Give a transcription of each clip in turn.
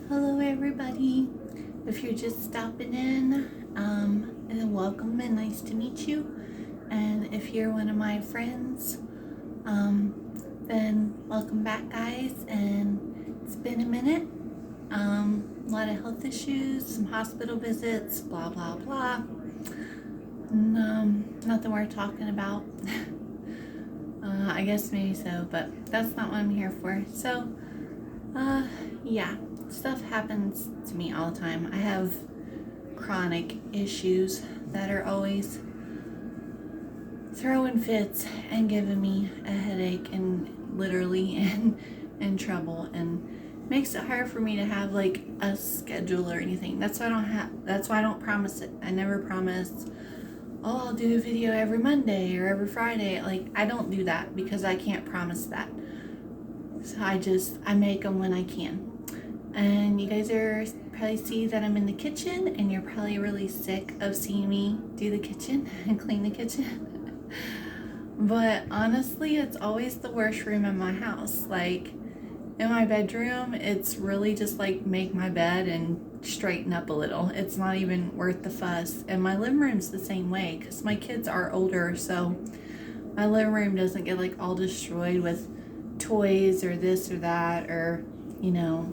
Hello everybody. If you're just stopping in, and welcome and nice to meet you. And if you're one of my friends, then welcome back guys. And it's been a minute. A lot of health issues, some hospital visits, blah blah blah. And, nothing worth talking about. I guess maybe so, but that's not what I'm here for. So, yeah. Stuff happens to me all the time. I have chronic issues that are always throwing fits and giving me a headache and literally in trouble, and makes it hard for me to have like a schedule or anything. That's why I don't promise it. I never promise, oh, I'll do a video every Monday or every Friday. Like, I don't do that because I can't promise that. So I make them when I can. And you guys are probably see that I'm in the kitchen, and you're probably really sick of seeing me do the kitchen and clean the kitchen. But honestly, it's always the worst room in my house. Like, in my bedroom, it's really just like make my bed and straighten up a little. It's not even worth the fuss. And my living room's the same way because my kids are older, so my living room doesn't get like all destroyed with toys or this or that or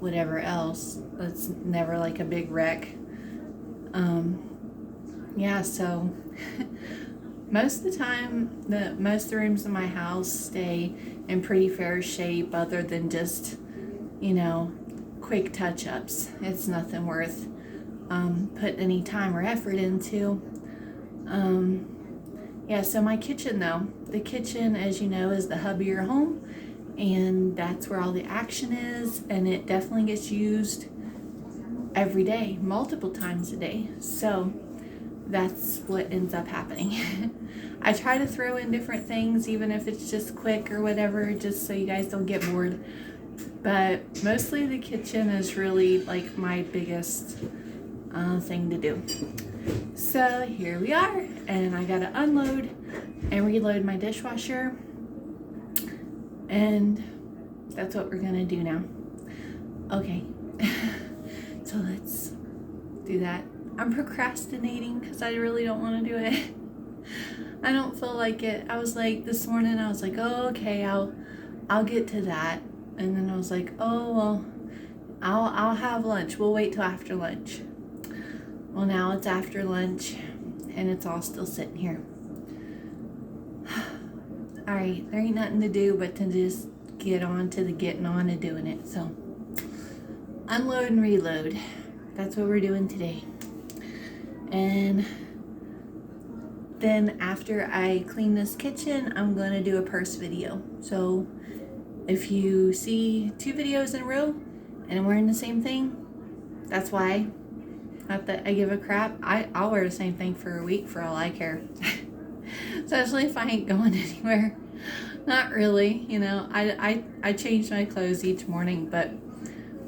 whatever else. It's never like a big wreck. Yeah, so most of the time, most of the rooms in my house stay in pretty fair shape other than just, quick touch-ups. It's nothing worth putting any time or effort into. Yeah, so my kitchen though. The kitchen, as you know, is the hub of your home. And that's where all the action is, and it definitely gets used every day, multiple times a day. So that's what ends up happening. I try to throw in different things, even if it's just quick or whatever, just so you guys don't get bored. But mostly the kitchen is really like my biggest thing to do. So here we are, and I gotta unload and reload my dishwasher. And that's what we're gonna do now. Okay, so let's do that. I'm procrastinating because I really don't want to do it. I don't feel like it. I was like, this morning I was like, oh, okay, I'll get to that. And then I was like, oh, well, I'll have lunch. We'll wait till after lunch. Well, now it's after lunch and it's all still sitting here. Alright, there ain't nothing to do but to just get on to the getting on and doing it. So, unload and reload. That's what we're doing today. And then after I clean this kitchen, I'm going to do a purse video. So, if you see 2 videos in a row and I'm wearing the same thing, that's why. Not that I give a crap. I'll wear the same thing for a week for all I care. Especially if I ain't going anywhere. Not really, I change my clothes each morning, but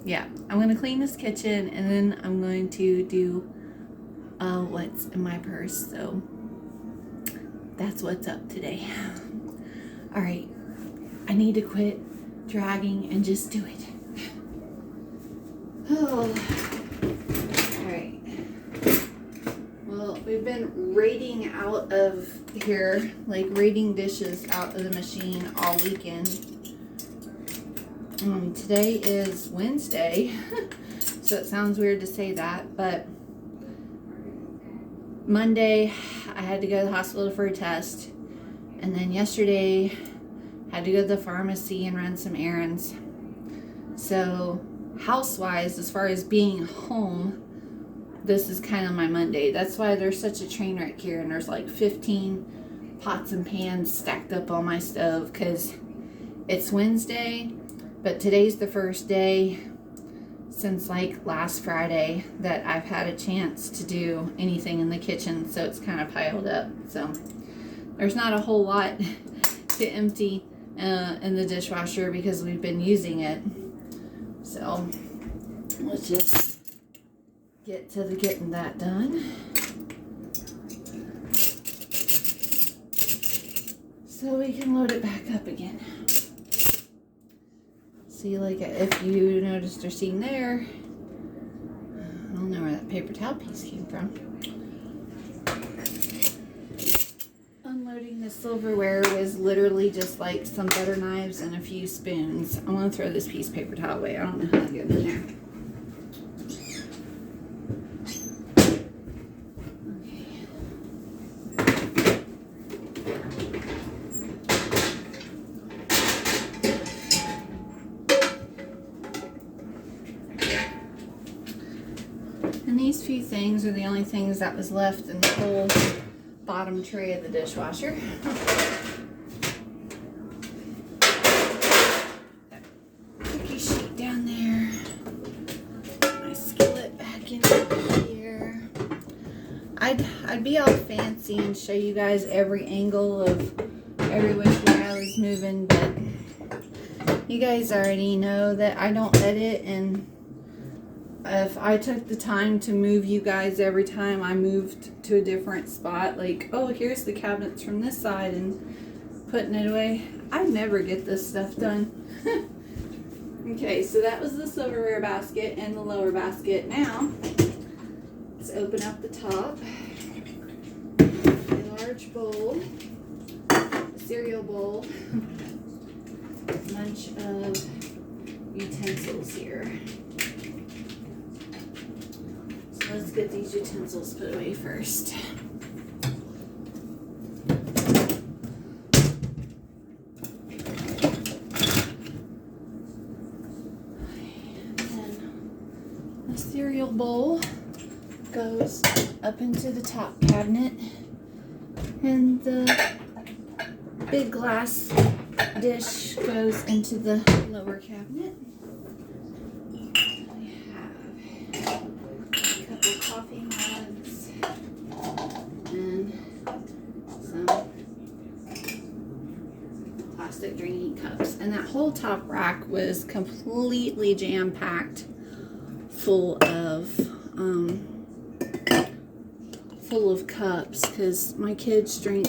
yeah, I'm going to clean this kitchen and then I'm going to do what's in my purse. So that's what's up today. All right, I need to quit dragging and just do it. Oh. We've been raiding out of here, like raiding dishes out of the machine all weekend. Today is Wednesday, so it sounds weird to say that, but Monday I had to go to the hospital for a test, and then yesterday I had to go to the pharmacy and run some errands. So house-wise, as far as being home, this is kind of my Monday. That's why there's such a train wreck here, and there's like 15 pots and pans stacked up on my stove because it's Wednesday, but today's the first day since like last Friday that I've had a chance to do anything in the kitchen, so it's kind of piled up. So there's not a whole lot to empty in the dishwasher because we've been using it. So let's just get to the getting that done. So we can load it back up again. See, like if you noticed or seen there, paper towel piece came from. Unloading the silverware was literally just like some butter knives and a few spoons. I'm gonna throw this piece of paper towel away. I don't know how to get in there. And these few things are the only things that was left in the whole bottom tray of the dishwasher. That cookie sheet down there. My skillet back in here. I'd be all fancy and show you guys every angle of every which way I was moving, but you guys already know that I don't edit, and if I took the time to move you guys every time I moved to a different spot, like, oh, here's the cabinets from this side and putting it away, I'd never get this stuff done. Okay, so that was the silverware basket and the lower basket. Now, let's open up the top. A large bowl, a cereal bowl, a bunch of utensils here. Let's get these utensils put away first. And the cereal bowl goes up into the top cabinet, and the big glass dish goes into the lower cabinet. Coffee mugs and some plastic drinking cups, and that whole top rack was completely jam-packed full of cups, because my kids drink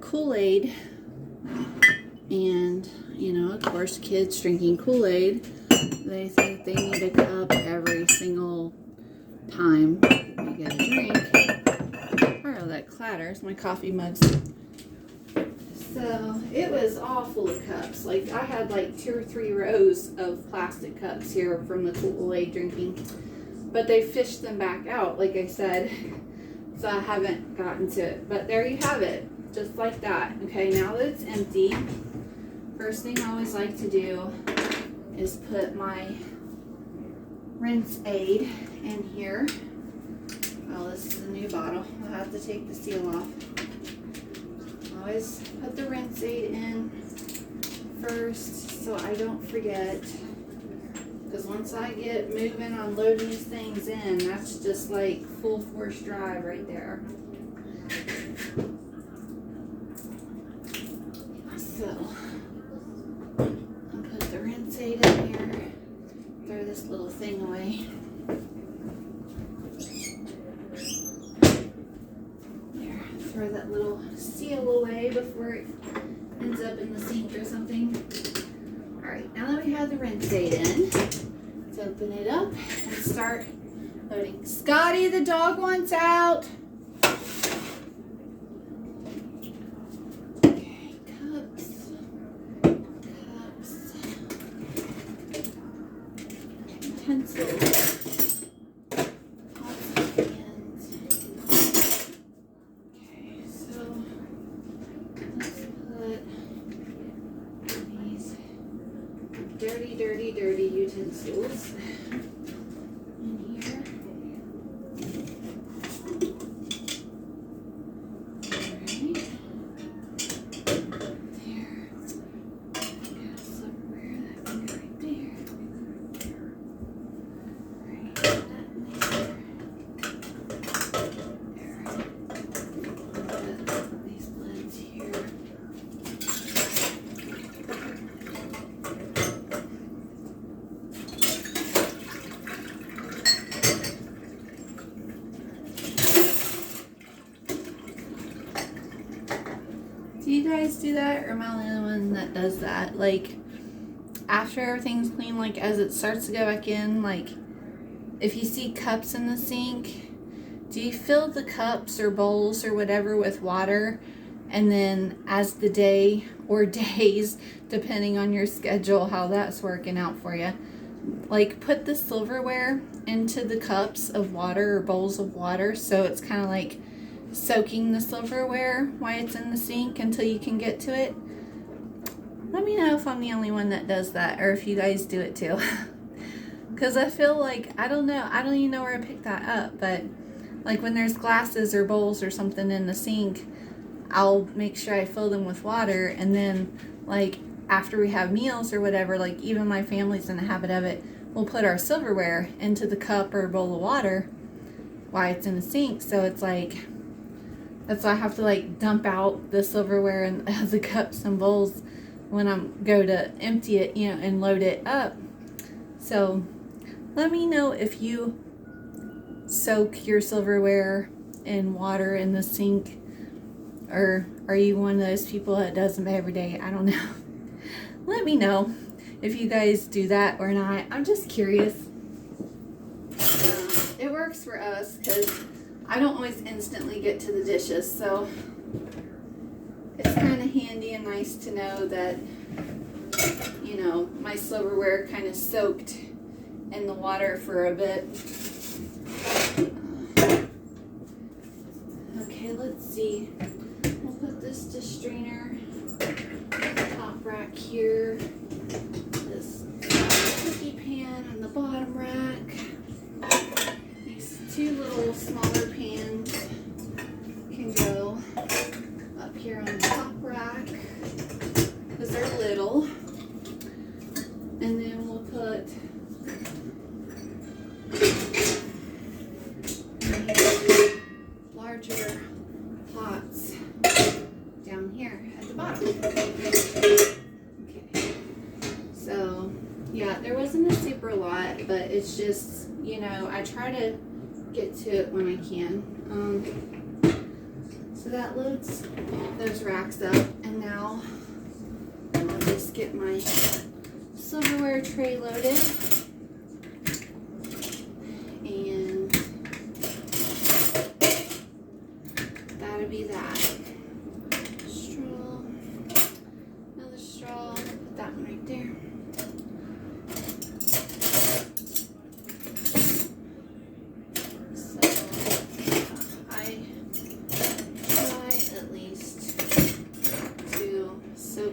Kool-Aid, and you know, of course, kids drinking Kool-Aid, they think they need a cup every single time we get a drink. Oh, that clatters. My coffee mugs. So it was all full of cups. Like, I had like 2 or 3 rows of plastic cups here from the Kool-Aid drinking, but they fished them back out, like I said, so I haven't gotten to it. But there you have it, just like that. Okay, now that it's empty, first thing I always like to do is put my rinse aid in here. Oh, this is a new bottle. I'll have to take the seal off. Always put the rinse aid in first so I don't forget, because once I get moving on loading these things in, that's just like full force drive right there. So I'll put the rinse aid in here, throw this little thing away. There, throw that little seal away before it ends up in the sink or something. Alright, now that we have the rinse aid in, let's open it up and start loading. Scotty, the dog wants out! Okay, cups, utensils, pots and pans. Okay, so let's put these dirty utensils in here. Alright. There. Got somewhere that can go right there. Right, put that in there. There. Put these lids here. Do you guys do that, or am I the only one that does that? Like, after everything's clean, like as it starts to go back in, like if you see cups in the sink, do you fill the cups or bowls or whatever with water, and then as the day or days, depending on your schedule, how that's working out for you, like put the silverware into the cups of water or bowls of water, so it's kind of like soaking the silverware while it's in the sink until you can get to it. Let me know if I'm the only one that does that, or if you guys do it too. Because I feel like, I don't even know where I picked that up, but like when there's glasses or bowls or something in the sink, I'll make sure I fill them with water, and then like after we have meals or whatever, like even my family's in the habit of it, we'll put our silverware into the cup or bowl of water while it's in the sink. So it's like, that's why I have to like dump out the silverware and the cups and bowls when I go to empty it, you know, and load it up. So let me know if you soak your silverware in water in the sink, or are you one of those people that does them every day? I don't know. Let me know if you guys do that or not. I'm just curious. It works for us because I don't always instantly get to the dishes, so it's kind of handy and nice to know that, you know, my silverware kind of soaked in the water for a bit. Okay, let's see. We'll put this dish strainer on the top rack here. This cookie pan on the bottom rack. These two little smaller pans can go up here on the top rack because they're little. And then we'll put larger pots down here at the bottom. Okay. So, yeah, there wasn't a super lot, but it's just, you know, I try to get to it when I can. So that loads those racks up, and now I'll just get my silverware tray loaded. And that'll be that. Straw, another straw, put that one right there.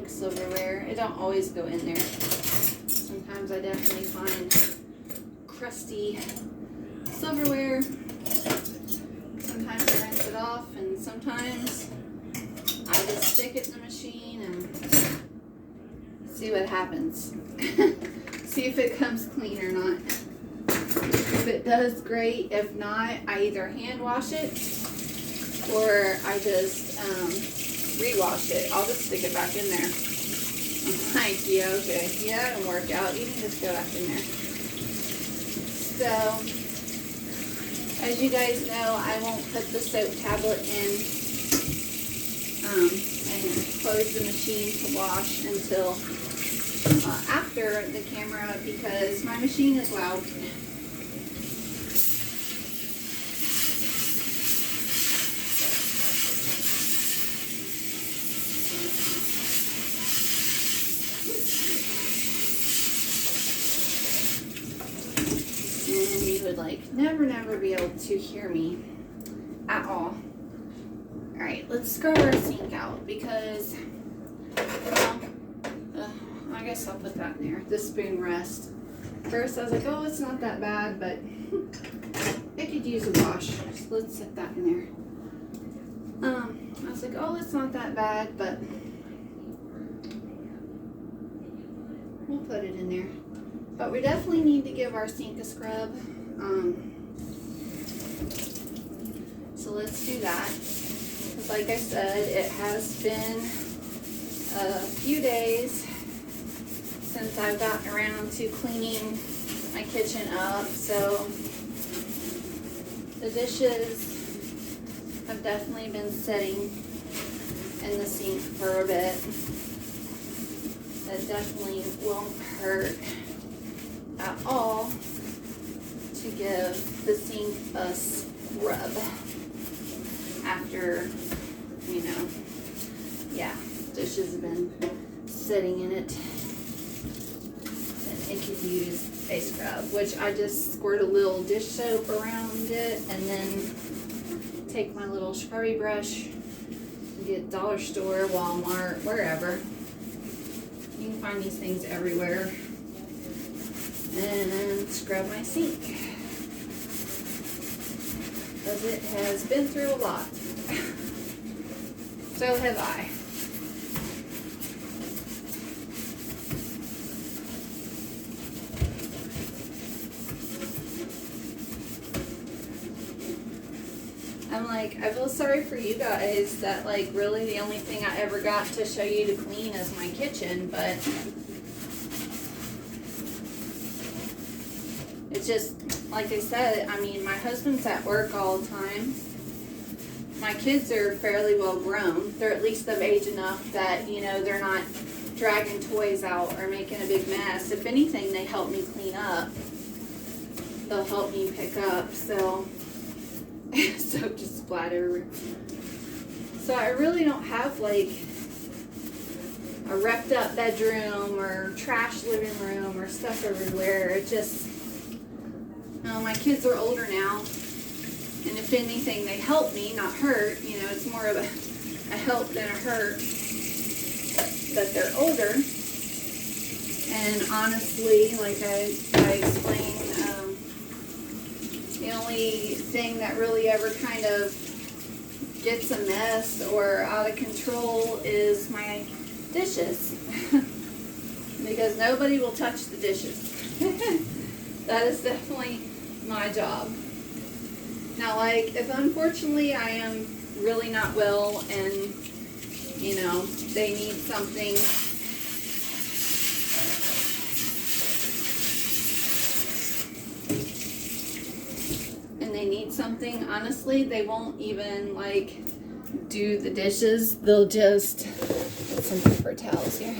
Silverware. It don't always go in there. Sometimes I definitely find crusty silverware. Sometimes I rinse it off, and sometimes I just stick it in the machine and see what happens. See if it comes clean or not. If it does, great. If not, I either hand wash it or I just rewash it. I'll just stick it back in there. I'm like, yeah, okay. Yeah, it'll work out. You can just go back in there. So, as you guys know, I won't put the soap tablet in and close the machine to wash until after the camera, because my machine is loud. And you would like never be able to hear me at all. Alright, let's scrub our sink out because, well, I guess I'll put that in there. The spoon rest. First I was like, oh, it's not that bad, but it could use a wash. So let's set that in there. I was like, oh, it's not that bad, but we'll put it in there. But we definitely need to give our sink a scrub. So let's do that. Because like I said, it has been a few days since I've gotten around to cleaning my kitchen up. So the dishes have definitely been sitting in the sink for a bit. That definitely won't hurt at all to give the sink a scrub after, dishes have been sitting in it. And it could use a scrub, which I just squirt a little dish soap around it and then take my little scrubby brush and get dollar store, Walmart, wherever. You can find these things everywhere. And scrub my sink, because it has been through a lot. So have I. I'm like, I feel sorry for you guys that like really the only thing I ever got to show you to clean is my kitchen, but it's just, like I said, I mean, my husband's at work all the time. My kids are fairly well grown. They're at least of age enough that, they're not dragging toys out or making a big mess. If anything, they help me clean up. They'll help me pick up, so soap just splatter. So I really don't have like a wrecked up bedroom or trash living room or stuff everywhere. It just, my kids are older now, and if anything, they help me, not hurt. It's more of a help than a hurt that they're older. And honestly, like I explained, the only thing that really ever kind of gets a mess or out of control is my dishes. Because nobody will touch the dishes. That is definitely my job. Now, like, if unfortunately I am really not well and, they need something, honestly, they won't even, like, do the dishes. They'll just, get some paper towels here.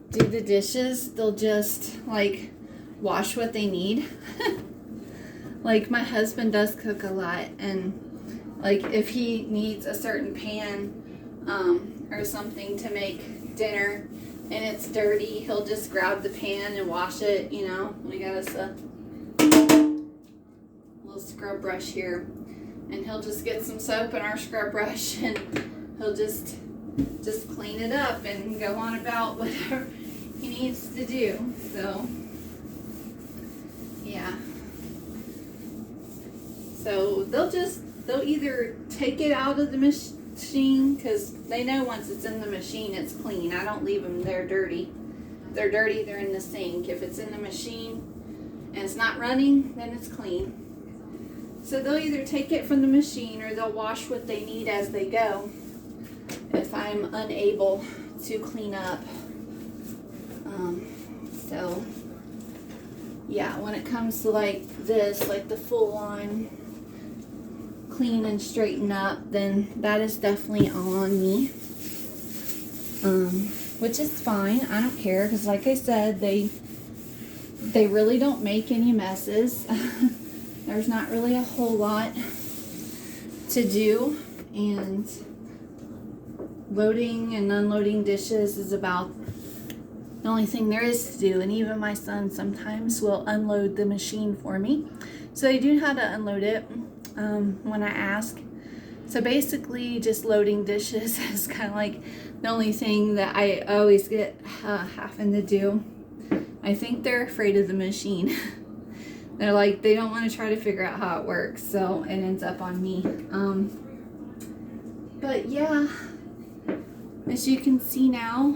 Do the dishes. They'll just, like, wash what they need. Like, my husband does cook a lot, and like if he needs a certain pan or something to make dinner and it's dirty, he'll just grab the pan and wash it. We got us a little scrub brush here, and he'll just get some soap in our scrub brush and he'll just clean it up and go on about whatever he needs to do. So yeah. So they'll either take it out of the machine, because they know once it's in the machine it's clean. I don't leave them there dirty. If they're dirty, they're in the sink. If it's in the machine and it's not running, then it's clean. So they'll either take it from the machine or they'll wash what they need as they go if I'm unable to clean up. So yeah, when it comes to like this, like the full on clean and straighten up, then that is definitely on me, which is fine. I don't care, because like I said, they really don't make any messes. There's not really a whole lot to do, and loading and unloading dishes is about the only thing there is to do. And even my son sometimes will unload the machine for me, so I do know how to unload it when I ask. So basically just loading dishes is kind of like the only thing that I always get having to do. I think they're afraid of the machine. They're like, they don't want to try to figure out how it works, so it ends up on me. But yeah, as you can see now,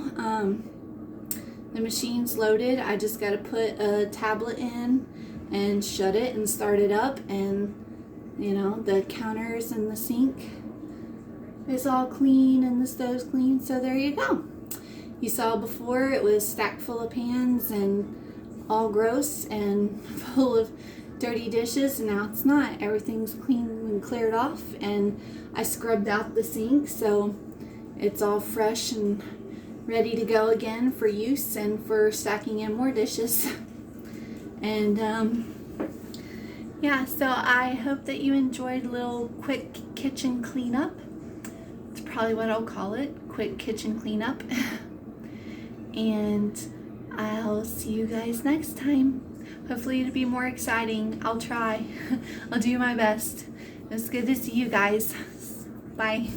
the machine's loaded. I just got to put a tablet in and shut it and start it up, and the counters and the sink is all clean and the stove's clean. So there you go. You saw before it was stacked full of pans and all gross and full of dirty dishes, and now it's not. Everything's clean and cleared off, and I scrubbed out the sink, so it's all fresh and ready to go again for use and for stacking in more dishes. And Yeah, so I hope that you enjoyed a little quick kitchen cleanup. It's probably what I'll call it, quick kitchen cleanup. And I'll see you guys next time. Hopefully it'll be more exciting. I'll try. I'll do my best. It's good to see you guys. Bye.